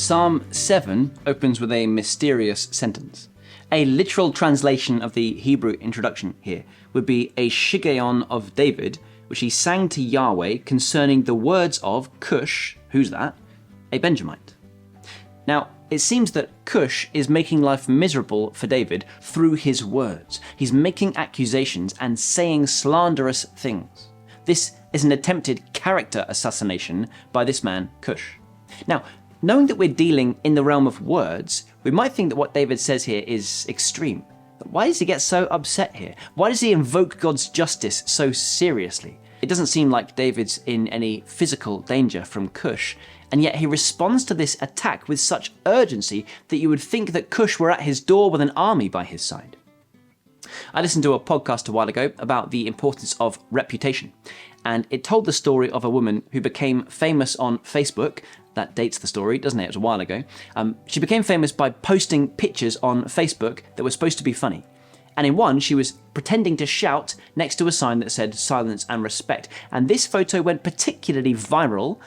Psalm 7 opens with a mysterious sentence. A literal translation of the Hebrew introduction here would be a shigeon of David, which he sang to Yahweh concerning the words of Cush, who's that? A Benjamite. Now, it seems that Cush is making life miserable for David through his words. He's making accusations and saying slanderous things. This is an attempted character assassination by this man, Cush. Now, knowing that we're dealing in the realm of words, we might think that what David says here is extreme. But why does he get so upset here? Why does he invoke God's justice so seriously? It doesn't seem like David's in any physical danger from Cush, and yet he responds to this attack with such urgency that you would think that Cush were at his door with an army by his side. I listened to a podcast a while ago about the importance of reputation, and it told the story of a woman who became famous on Facebook. That dates the story, doesn't it? It was a while ago. She became famous by posting pictures on Facebook that were supposed to be funny. And in one, she was pretending to shout next to a sign that said silence and respect. And this photo went particularly viral.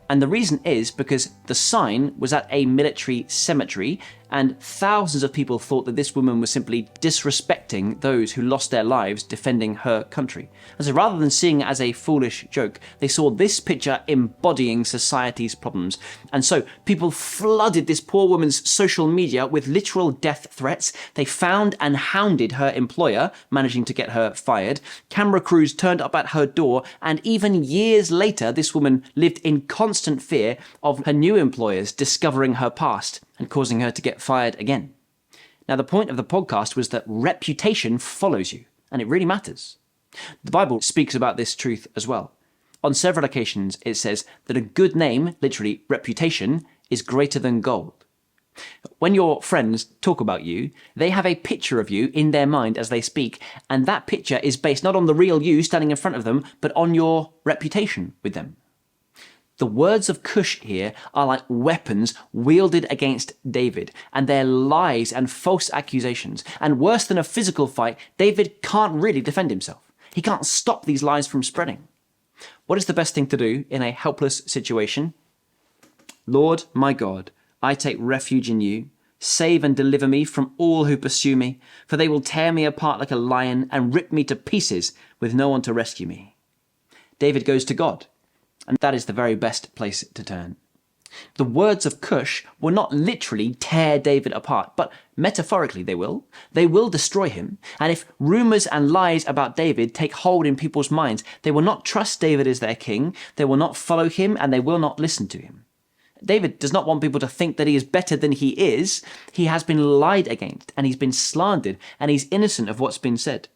And the reason is because the sign was at a military cemetery, and thousands of people thought that this woman was simply disrespecting those who lost their lives defending her country. And so rather than seeing it as a foolish joke, they saw this picture embodying society's problems. And so people flooded this poor woman's social media with literal death threats. They found and hounded her employer, managing to get her fired. Camera crews turned up at her door, and even years later, this woman lived in constant fear of her new employers discovering her past and causing her to get fired again. Now, the point of the podcast was that reputation follows you, and it really matters. The Bible speaks about this truth as well. On several occasions, it says that a good name, literally reputation, is greater than gold. When your friends talk about you, they have a picture of you in their mind as they speak, and that picture is based not on the real you standing in front of them, but on your reputation with them. The words of Cush here are like weapons wielded against David, and they're lies and false accusations. And worse than a physical fight, David can't really defend himself. He can't stop these lies from spreading. What is the best thing to do in a helpless situation? Lord, my God, I take refuge in you. Save and deliver me from all who pursue me, for they will tear me apart like a lion and rip me to pieces with no one to rescue me. David goes to God. And that is the very best place to turn. The words of Cush will not literally tear David apart, but metaphorically they will. They will destroy him. And if rumors and lies about David take hold in people's minds, they will not trust David as their king, they will not follow him, and they will not listen to him. David does not want people to think that he is better than he is. He has been lied against, and he's been slandered, and he's innocent of what's been said.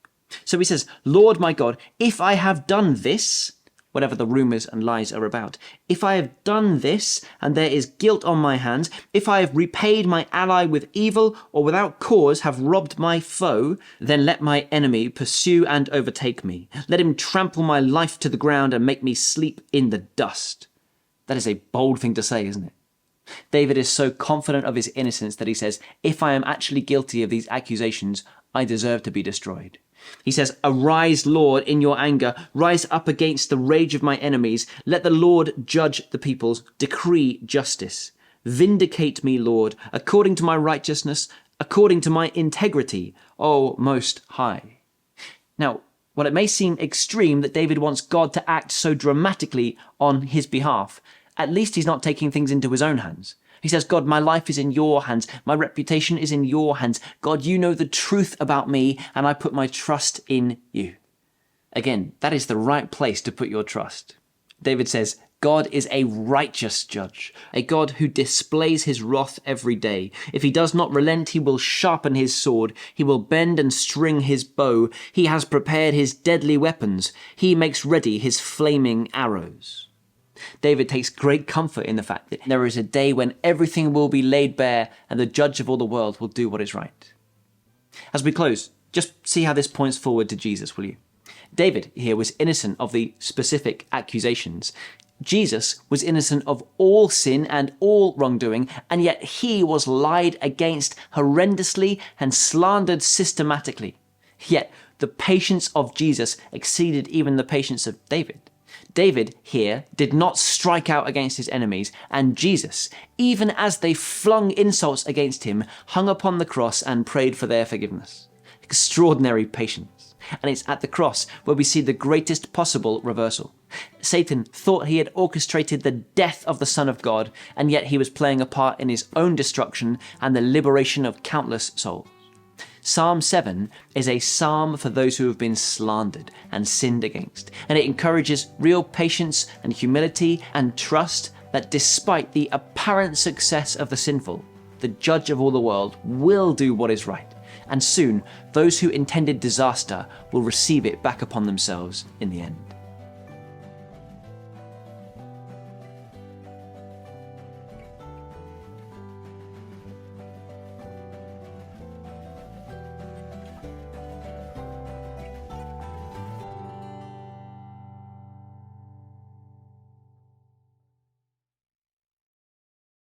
So he says, Lord my God, if I have done this, whatever the rumours and lies are about, if I have done this, and there is guilt on my hands, if I have repaid my ally with evil, or without cause have robbed my foe, then let my enemy pursue and overtake me. Let him trample my life to the ground and make me sleep in the dust. That is a bold thing to say, isn't it? David is so confident of his innocence that he says, if I am actually guilty of these accusations, I deserve to be destroyed. He says, arise, Lord, in your anger. Rise up against the rage of my enemies. Let the Lord judge the peoples. Decree justice. Vindicate me, Lord, according to my righteousness, according to my integrity, O Most High. Now, while it may seem extreme that David wants God to act so dramatically on his behalf, at least he's not taking things into his own hands. He says, God, my life is in your hands. My reputation is in your hands. God, you know the truth about me, and I put my trust in you. Again, that is the right place to put your trust. David says, God is a righteous judge, a God who displays his wrath every day. If he does not relent, he will sharpen his sword. He will bend and string his bow. He has prepared his deadly weapons. He makes ready his flaming arrows. David takes great comfort in the fact that there is a day when everything will be laid bare and the judge of all the world will do what is right. As we close, just see how this points forward to Jesus, will you? David here was innocent of the specific accusations. Jesus was innocent of all sin and all wrongdoing, and yet he was lied against horrendously and slandered systematically. Yet the patience of Jesus exceeded even the patience of David. David here did not strike out against his enemies, and Jesus, even as they flung insults against him, hung upon the cross and prayed for their forgiveness. Extraordinary patience. And it's at the cross where we see the greatest possible reversal. Satan thought he had orchestrated the death of the Son of God, and yet he was playing a part in his own destruction and the liberation of countless souls. Psalm 7 is a psalm for those who have been slandered and sinned against, and it encourages real patience and humility and trust that despite the apparent success of the sinful, the judge of all the world will do what is right, and soon those who intended disaster will receive it back upon themselves in the end.